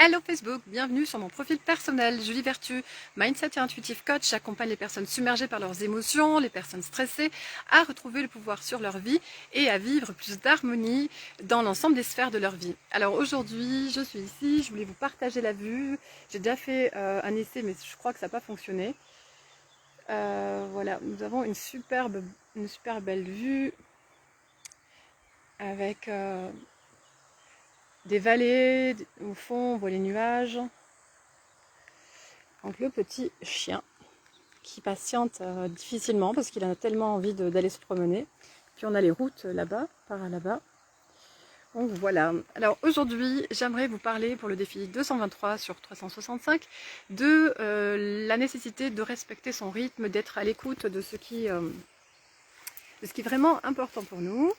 Hello Facebook, bienvenue sur mon profil personnel, Julie Vertu, Mindset et Intuitive Coach. J'accompagne les personnes submergées par leurs émotions, les personnes stressées, à retrouver le pouvoir sur leur vie et à vivre plus d'harmonie dans l'ensemble des sphères de leur vie. Alors aujourd'hui, je suis ici, je voulais vous partager la vue. J'ai déjà fait un essai, mais je crois que ça n'a pas fonctionné. Voilà, nous avons une super belle vue avec des vallées, au fond on voit les nuages. Donc le petit chien qui patiente difficilement parce qu'il a tellement envie d'aller se promener. Puis on a les routes là-bas, par là-bas. Donc voilà. Alors aujourd'hui, j'aimerais vous parler pour le défi 223 sur 365 de la nécessité de respecter son rythme, d'être à l'écoute de ce qui est vraiment important pour nous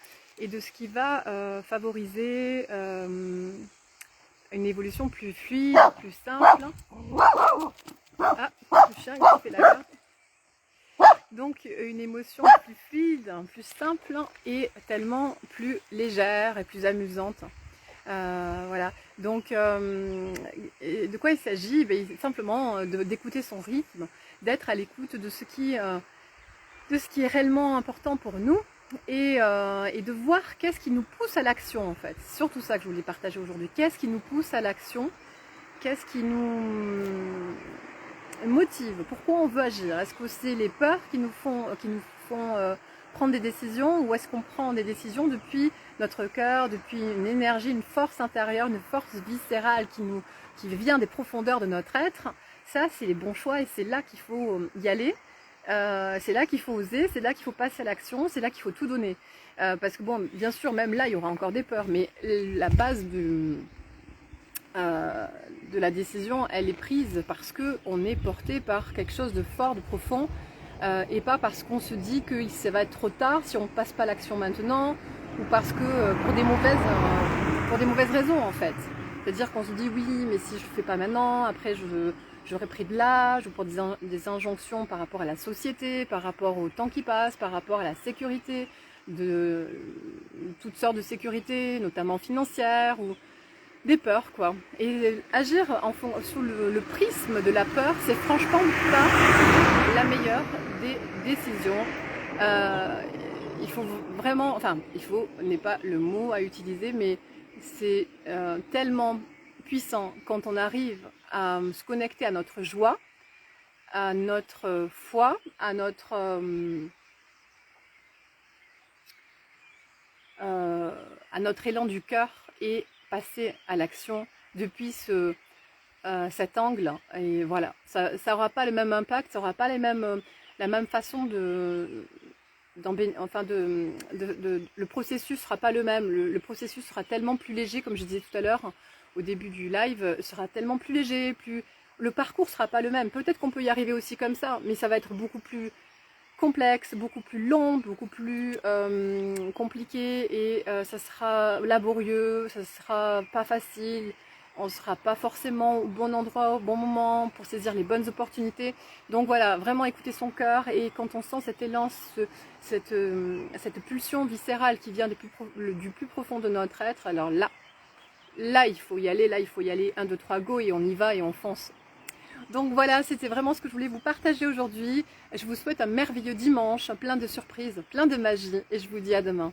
et de ce qui va favoriser une évolution plus fluide, plus simple. Ah, le chien il fait la garde. Donc une émotion plus fluide, plus simple et tellement plus légère et plus amusante. Voilà. Donc de quoi il s'agit? Simplement d'écouter son rythme, d'être à l'écoute de ce qui est réellement important pour nous et de voir qu'est-ce qui nous pousse à l'action en fait. C'est surtout ça que je voulais partager aujourd'hui. Qu'est-ce qui nous pousse à l'action? Qu'est-ce qui nous motive? Pourquoi on veut agir? Est-ce que c'est les peurs qui nous font prendre des décisions, ou est-ce qu'on prend des décisions depuis notre cœur, depuis une énergie, une force intérieure, une force viscérale qui vient des profondeurs de notre être? Ça, c'est les bons choix et c'est là qu'il faut y aller. C'est là qu'il faut oser, c'est là qu'il faut passer à l'action, c'est là qu'il faut tout donner. Parce que bon, bien sûr, même là, il y aura encore des peurs, mais la base de la décision, elle est prise parce qu'on est porté par quelque chose de fort, de profond, et pas parce qu'on se dit que ça va être trop tard si on ne passe pas l'action maintenant, ou parce que pour des mauvaises raisons en fait. C'est-à-dire qu'on se dit oui, mais si je ne fais pas maintenant, après j'aurais pris de l'âge, ou pour des injonctions par rapport à la société, par rapport au temps qui passe, par rapport à la sécurité, de toutes sortes de sécurité, notamment financière, ou des peurs quoi. Et agir sous le prisme de la peur, c'est franchement pas la meilleure des décisions. Il faut vraiment, enfin il faut n'est pas le mot à utiliser, mais c'est tellement puissant quand on arrive à se connecter à notre joie, à notre foi, à notre élan du cœur et passer à l'action depuis cet angle. Et voilà, ça n'aura pas le même impact, ça n'aura pas la même façon le processus sera pas le même. Le processus sera tellement plus léger, comme je disais tout à l'heure au début du live, sera tellement plus léger, le parcours sera pas le même. Peut-être qu'on peut y arriver aussi comme ça, mais ça va être beaucoup plus complexe, beaucoup plus long, beaucoup plus compliqué, et ça sera laborieux, ça sera pas facile, on ne sera pas forcément au bon endroit, au bon moment pour saisir les bonnes opportunités. Donc voilà, vraiment écouter son cœur, et quand on sent cet élan, cette pulsion viscérale qui vient du plus profond de notre être, alors là il faut y aller, 1, 2, 3, go, et on y va et on fonce. Donc voilà, c'était vraiment ce que je voulais vous partager aujourd'hui. Je vous souhaite un merveilleux dimanche, plein de surprises, plein de magie, et je vous dis à demain.